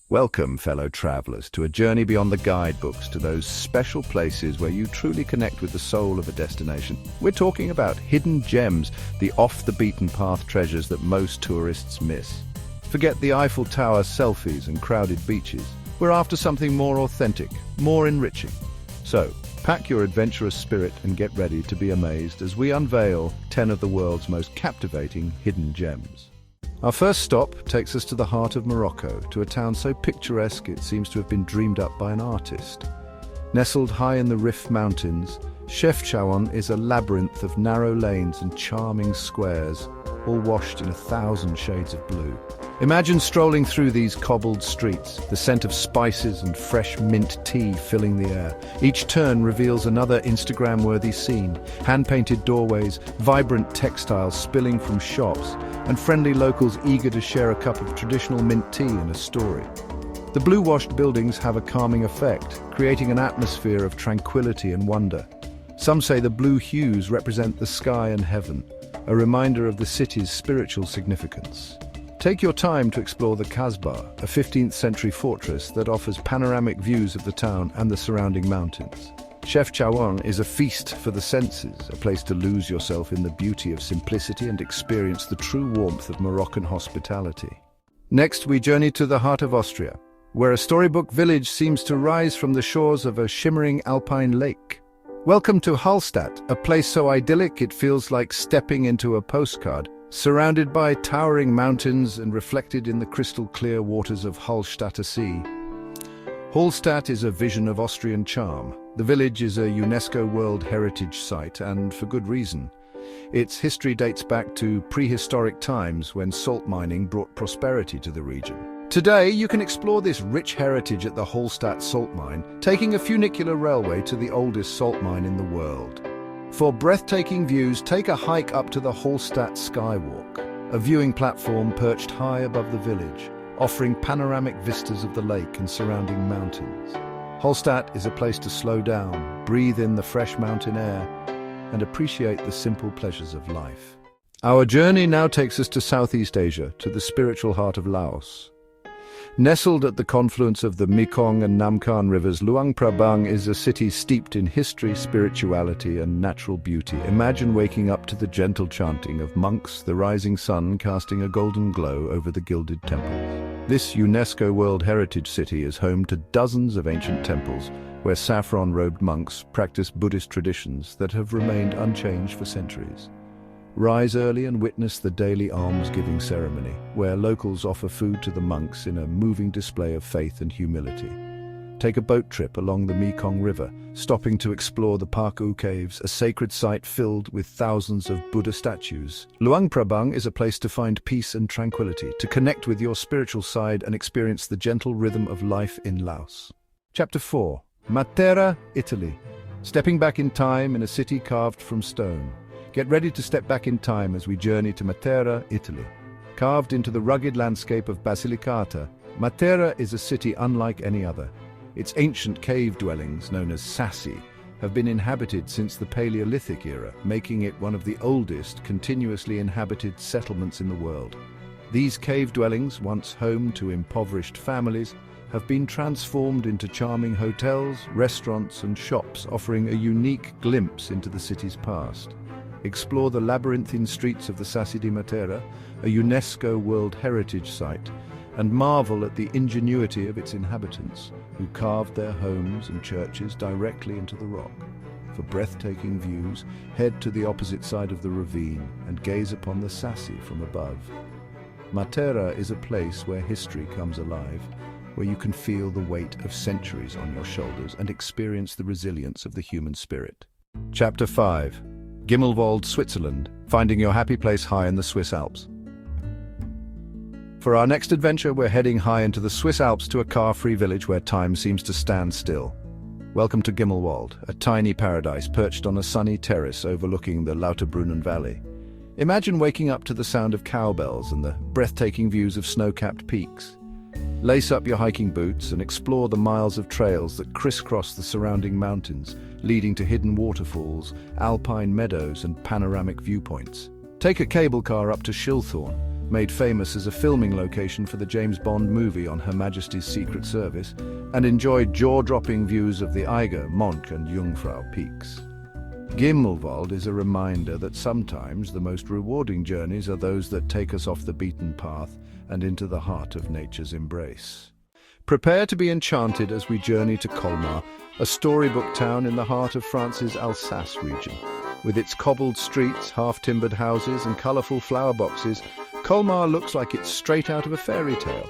Welcome, fellow travelers, to a journey beyond the guidebooks to those special places where you truly connect with the soul of a destination. We're talking about hidden gems, the off-the-beaten-path treasures that most tourists miss. Forget the Eiffel Tower selfies and crowded beaches. We're after something more authentic, more enriching. So, pack your adventurous spirit and get ready to be amazed as we unveil 10 of the world's most captivating hidden gems. Our first stop takes us to the heart of Morocco, to a town so picturesque it seems to have been dreamed up by an artist. Nestled high in the Rif Mountains, Chefchaouen is a labyrinth of narrow lanes and charming squares, all washed in 1,000 shades of blue. Imagine strolling through these cobbled streets, the scent of spices and fresh mint tea filling the air. Each turn reveals another Instagram-worthy scene: hand-painted doorways, vibrant textiles spilling from shops, and friendly locals eager to share a cup of traditional mint tea and a story. The blue-washed buildings have a calming effect, creating an atmosphere of tranquility and wonder. Some say the blue hues represent the sky and heaven, a reminder of the city's spiritual significance. Take your time to explore the Kasbah, a 15th century fortress that offers panoramic views of the town and the surrounding mountains. Chefchaouen is a feast for the senses, a place to lose yourself in the beauty of simplicity and experience the true warmth of Moroccan hospitality. Next, we journey to the heart of Austria, where a storybook village seems to rise from the shores of a shimmering alpine lake. Welcome to Hallstatt, a place so idyllic it feels like stepping into a postcard, surrounded by towering mountains and reflected in the crystal-clear waters of Hallstatter Sea. Hallstatt is a vision of Austrian charm. The village is a UNESCO World Heritage Site, and for good reason. Its history dates back to prehistoric times when salt mining brought prosperity to the region. Today, you can explore this rich heritage at the Hallstatt salt mine, taking a funicular railway to the oldest salt mine in the world. For breathtaking views, take a hike up to the Hallstatt Skywalk, a viewing platform perched high above the village, offering panoramic vistas of the lake and surrounding mountains. Hallstatt is a place to slow down, breathe in the fresh mountain air, and appreciate the simple pleasures of life. Our journey now takes us to Southeast Asia, to the spiritual heart of Laos. Nestled at the confluence of the Mekong and Namkha rivers, Luang Prabang is a city steeped in history, spirituality, and natural beauty. Imagine waking up to the gentle chanting of monks, the rising sun casting a golden glow over the gilded temples. This UNESCO World Heritage City is home to dozens of ancient temples where saffron-robed monks practice Buddhist traditions that have remained unchanged for centuries. Rise early and witness the daily alms-giving ceremony, where locals offer food to the monks in a moving display of faith and humility. Take a boat trip along the Mekong River, stopping to explore the Park U Caves, a sacred site filled with thousands of Buddha statues. Luang Prabang is a place to find peace and tranquility, to connect with your spiritual side and experience the gentle rhythm of life in Laos. Chapter 4. Matera, Italy. Stepping back in time in a city carved from stone. Get ready to step back in time as we journey to Matera, Italy. Carved into the rugged landscape of Basilicata, Matera is a city unlike any other. Its ancient cave dwellings, known as sassi, have been inhabited since the Paleolithic era, making it one of the oldest continuously inhabited settlements in the world. These cave dwellings, once home to impoverished families, have been transformed into charming hotels, restaurants, and shops, offering a unique glimpse into the city's past. Explore the labyrinthine streets of the Sassi di Matera, a UNESCO World Heritage Site, and marvel at the ingenuity of its inhabitants, who carved their homes and churches directly into the rock. For breathtaking views, head to the opposite side of the ravine and gaze upon the Sassi from above. Matera is a place where history comes alive, where you can feel the weight of centuries on your shoulders and experience the resilience of the human spirit. Chapter 5. Gimmelwald, Switzerland, finding your happy place high in the Swiss Alps. For our next adventure, we're heading high into the Swiss Alps to a car-free village where time seems to stand still. Welcome to Gimmelwald, a tiny paradise perched on a sunny terrace overlooking the Lauterbrunnen Valley. Imagine waking up to the sound of cowbells and the breathtaking views of snow-capped peaks. Lace up your hiking boots and explore the miles of trails that crisscross the surrounding mountains, leading to hidden waterfalls, alpine meadows, and panoramic viewpoints. Take a cable car up to Schilthorn, made famous as a filming location for the James Bond movie on Her Majesty's Secret Service, and enjoy jaw-dropping views of the Eiger, Monch and Jungfrau peaks. Gimmelwald is a reminder that sometimes the most rewarding journeys are those that take us off the beaten path and into the heart of nature's embrace. Prepare to be enchanted as we journey to Colmar, a storybook town in the heart of France's Alsace region. With its cobbled streets, half-timbered houses and colourful flower boxes, Colmar looks like it's straight out of a fairy tale.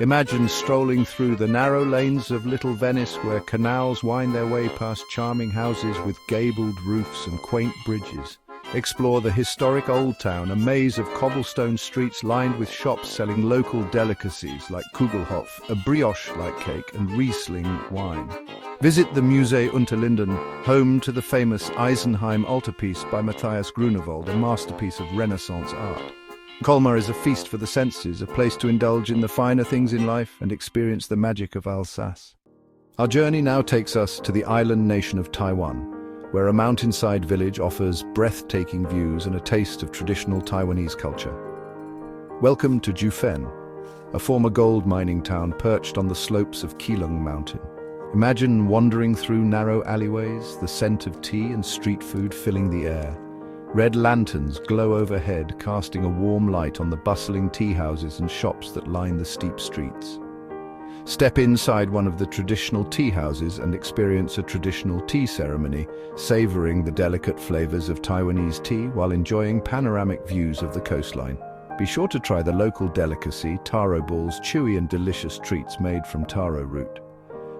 Imagine strolling through the narrow lanes of Little Venice, where canals wind their way past charming houses with gabled roofs and quaint bridges. Explore the historic Old Town, a maze of cobblestone streets lined with shops selling local delicacies like Kugelhopf, a brioche-like cake, and Riesling wine. Visit the Musée Unterlinden, home to the famous Eisenheim altarpiece by Matthias Grunewald, a masterpiece of Renaissance art. Colmar is a feast for the senses, a place to indulge in the finer things in life and experience the magic of Alsace. Our journey now takes us to the island nation of Taiwan, where a mountainside village offers breathtaking views and a taste of traditional Taiwanese culture. Welcome to Jufen, a former gold mining town perched on the slopes of Keelung Mountain. Imagine wandering through narrow alleyways, the scent of tea and street food filling the air. Red lanterns glow overhead, casting a warm light on the bustling tea houses and shops that line the steep streets. Step inside one of the traditional tea houses and experience a traditional tea ceremony, savoring the delicate flavors of Taiwanese tea while enjoying panoramic views of the coastline. Be sure to try the local delicacy, taro balls, chewy and delicious treats made from taro root.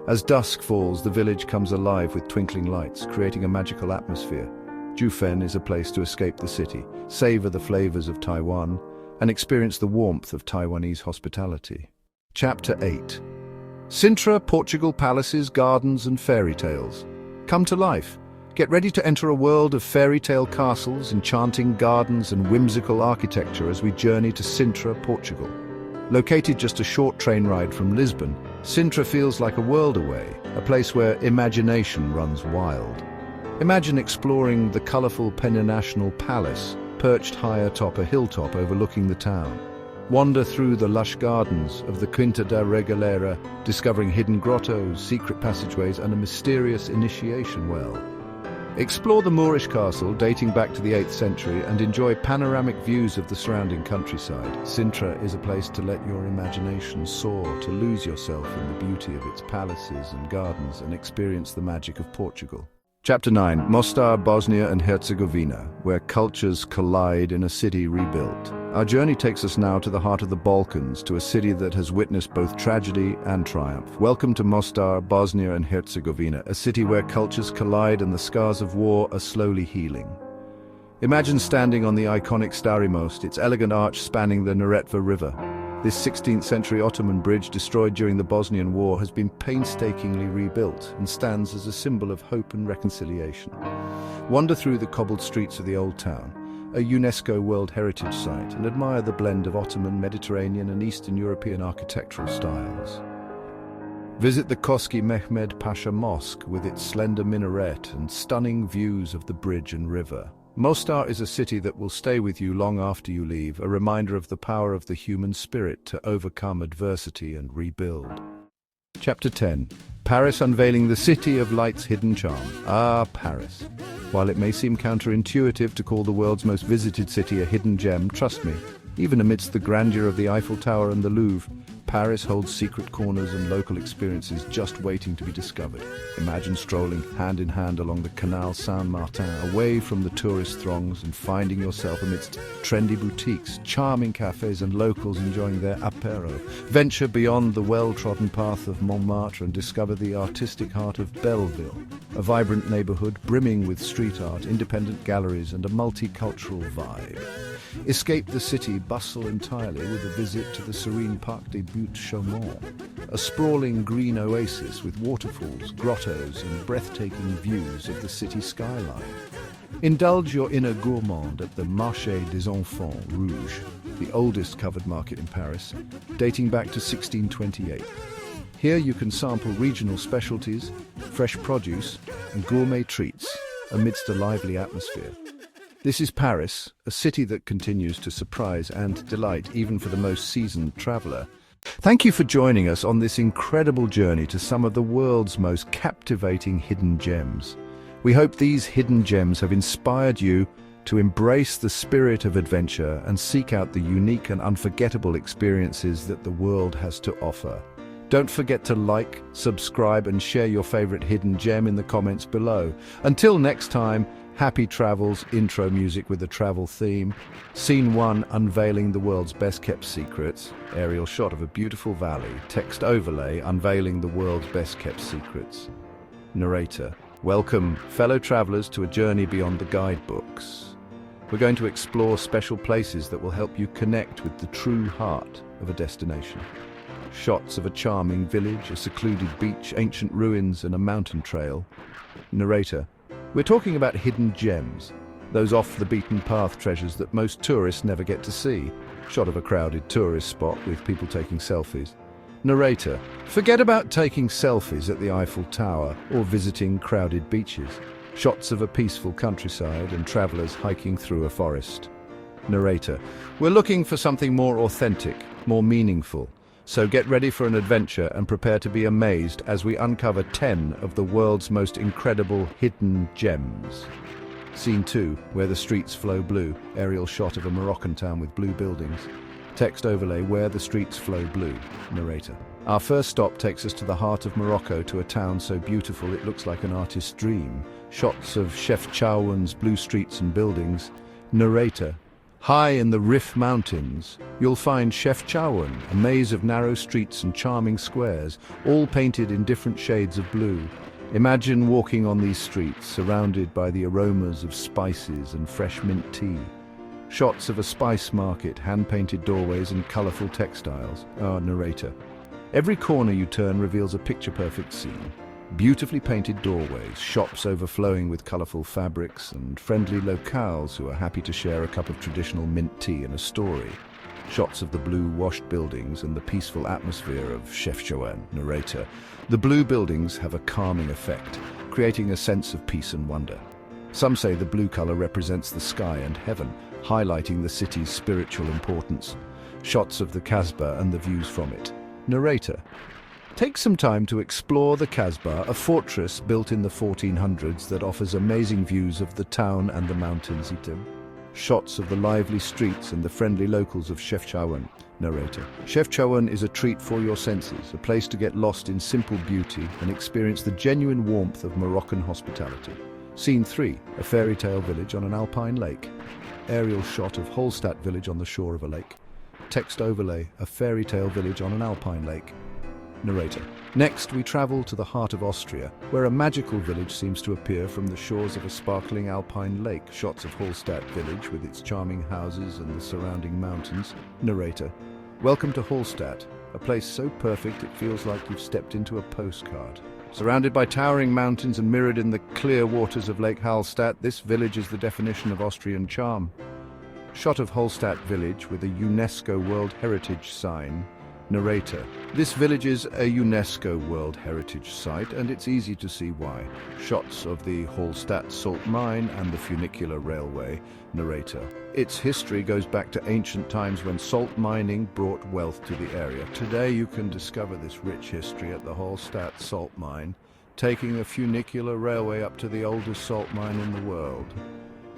As dusk falls, the village comes alive with twinkling lights, creating a magical atmosphere. Jufen is a place to escape the city, savor the flavors of Taiwan, and experience the warmth of Taiwanese hospitality. Chapter 8. Sintra, Portugal, palaces, gardens, and fairy tales. Come to life. Get ready to enter a world of fairy tale castles, enchanting gardens, and whimsical architecture as we journey to Sintra, Portugal. Located just a short train ride from Lisbon, Sintra feels like a world away, a place where imagination runs wild. Imagine exploring the colourful National Palace, perched high atop a hilltop overlooking the town. Wander through the lush gardens of the Quinta da Regaleira, discovering hidden grottos, secret passageways, and a mysterious initiation well. Explore the Moorish castle, dating back to the 8th century, and enjoy panoramic views of the surrounding countryside. Sintra is a place to let your imagination soar, to lose yourself in the beauty of its palaces and gardens, and experience the magic of Portugal. Chapter 9. Mostar, Bosnia and Herzegovina, where cultures collide in a city rebuilt. Our journey takes us now to the heart of the Balkans, to a city that has witnessed both tragedy and triumph. Welcome to Mostar, Bosnia and Herzegovina, a city where cultures collide and the scars of war are slowly healing. Imagine standing on the iconic Stari Most, its elegant arch spanning the Neretva River. This 16th century Ottoman bridge, destroyed during the Bosnian War, has been painstakingly rebuilt and stands as a symbol of hope and reconciliation. Wander through the cobbled streets of the Old Town, a UNESCO World Heritage Site, and admire the blend of Ottoman, Mediterranean and Eastern European architectural styles. Visit the Koski Mehmed Pasha Mosque with its slender minaret and stunning views of the bridge and river. Mostar is a city that will stay with you long after you leave, a reminder of the power of the human spirit to overcome adversity and rebuild. Chapter 10. Paris, unveiling the city of light's hidden charm. Ah, Paris. While it may seem counterintuitive to call the world's most visited city a hidden gem, trust me, even amidst the grandeur of the Eiffel Tower and the Louvre, Paris holds secret corners and local experiences just waiting to be discovered. Imagine strolling hand in hand along the Canal Saint-Martin, away from the tourist throngs, and finding yourself amidst trendy boutiques, charming cafes and locals enjoying their apéro. Venture beyond the well-trodden path of Montmartre and discover the artistic heart of Belleville, a vibrant neighborhood brimming with street art, independent galleries and a multicultural vibe. Escape the city bustle entirely with a visit to the serene Parc des Buttes-Chaumont, a sprawling green oasis with waterfalls, grottos and breathtaking views of the city skyline. Indulge your inner gourmand at the Marché des Enfants Rouges, the oldest covered market in Paris, dating back to 1628. Here you can sample regional specialties, fresh produce and gourmet treats amidst a lively atmosphere. This is Paris, a city that continues to surprise and delight even for the most seasoned traveler. Thank you for joining us on this incredible journey to some of the world's most captivating hidden gems. We hope these hidden gems have inspired you to embrace the spirit of adventure and seek out the unique and unforgettable experiences that the world has to offer. Don't forget to like, subscribe, and share your favorite hidden gem in the comments below. Until next time, happy travels. Intro music with a travel theme. Scene 1, unveiling the world's best-kept secrets. Aerial shot of a beautiful valley. Text overlay, unveiling the world's best-kept secrets. Narrator: welcome, fellow travelers, to a journey beyond the guidebooks. We're going to explore special places that will help you connect with the true heart of a destination. Shots of a charming village, a secluded beach, ancient ruins, and a mountain trail. Narrator: we're talking about hidden gems, those off-the-beaten-path treasures that most tourists never get to see. Shot of a crowded tourist spot with people taking selfies. Narrator: forget about taking selfies at the Eiffel Tower or visiting crowded beaches. Shots of a peaceful countryside and travelers hiking through a forest. Narrator: we're looking for something more authentic, more meaningful. So get ready for an adventure and prepare to be amazed as we uncover 10 of the world's most incredible hidden gems. Scene 2, where the streets flow blue. Aerial shot of a Moroccan town with blue buildings. Text overlay, where the streets flow blue. Narrator: our first stop takes us to the heart of Morocco, to a town so beautiful it looks like an artist's dream. Shots of Chefchaouen blue streets and buildings. Narrator: high in the Rif Mountains, you'll find Chefchaouen, a maze of narrow streets and charming squares, all painted in different shades of blue. Imagine walking on these streets, surrounded by the aromas of spices and fresh mint tea. Shots of a spice market, hand-painted doorways and colorful textiles. Narrator: every corner you turn reveals a picture-perfect scene. Beautifully painted doorways, shops overflowing with colorful fabrics, and friendly locales who are happy to share a cup of traditional mint tea and a story. Shots of the blue washed buildings and the peaceful atmosphere of Chefchaouen. Narrator: the blue buildings have a calming effect, creating a sense of peace and wonder. Some say the blue color represents the sky and heaven, highlighting the city's spiritual importance. Shots of the Casbah and the views from it. Narrator: take some time to explore the Casbah, a fortress built in the 1400s that offers amazing views of the town and the mountains. Shots of the lively streets and the friendly locals of Chefchaouen. Narrator: Chefchaouen is a treat for your senses, a place to get lost in simple beauty and experience the genuine warmth of Moroccan hospitality. Scene 3, a fairy tale village on an alpine lake. Aerial shot of Holstadt village on the shore of a lake. Text overlay, a fairy tale village on an alpine lake. Narrator: next we travel to the heart of Austria, where a magical village seems to appear from the shores of a sparkling alpine lake. Shots of Holstadt village with its charming houses and the surrounding mountains. Narrator: welcome to Holstadt, a place so perfect it feels like you've stepped into a postcard. Surrounded by towering mountains and mirrored in the clear waters of Lake Hallstatt, this village is the definition of Austrian charm. Shot of Holstadt village with a UNESCO World Heritage sign. Narrator: this village is a UNESCO World Heritage Site, and it's easy to see why. Shots of the Hallstatt salt mine and the funicular railway. Narrator: its history goes back to ancient times when salt mining brought wealth to the area. Today you can discover this rich history at the Hallstatt salt mine, taking a funicular railway up to the oldest salt mine in the world.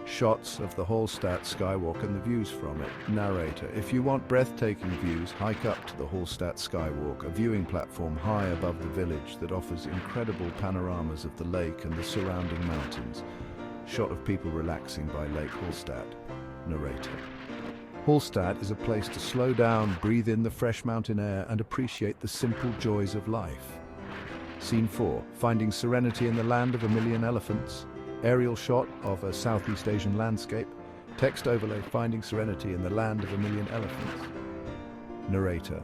Shots of the Hallstatt skywalk and the views from it. Narrator: if you want breathtaking views, hike up to the Hallstatt skywalk, a viewing platform high above the village that offers incredible panoramas of the lake and the surrounding mountains. Shot of people relaxing by Lake Hallstatt. Narrator: Hallstatt is a place to slow down, breathe in the fresh mountain air, and appreciate the simple joys of life. Scene 4, finding serenity in the land of a million elephants. Aerial shot of a Southeast Asian landscape. Text overlay, finding serenity in the land of a million elephants. Narrator: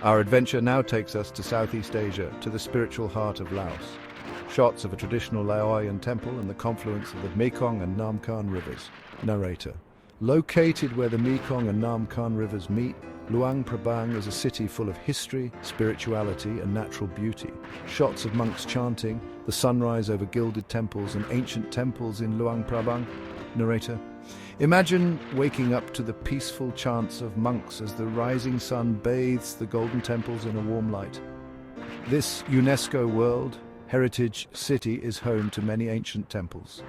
our adventure now takes us to Southeast Asia, to the spiritual heart of Laos. Shots of a traditional Laoian temple and the confluence of the Mekong and Nam Khan rivers. Narrator: located where the Mekong and Nam Khan rivers meet, Luang Prabang is a city full of history, spirituality, and natural beauty. Shots of monks chanting, the sunrise over gilded temples and ancient temples in Luang Prabang. Narrator, imagine waking up to the peaceful chants of monks as the rising sun bathes the golden temples in a warm light. This UNESCO World Heritage City is home to many ancient temples,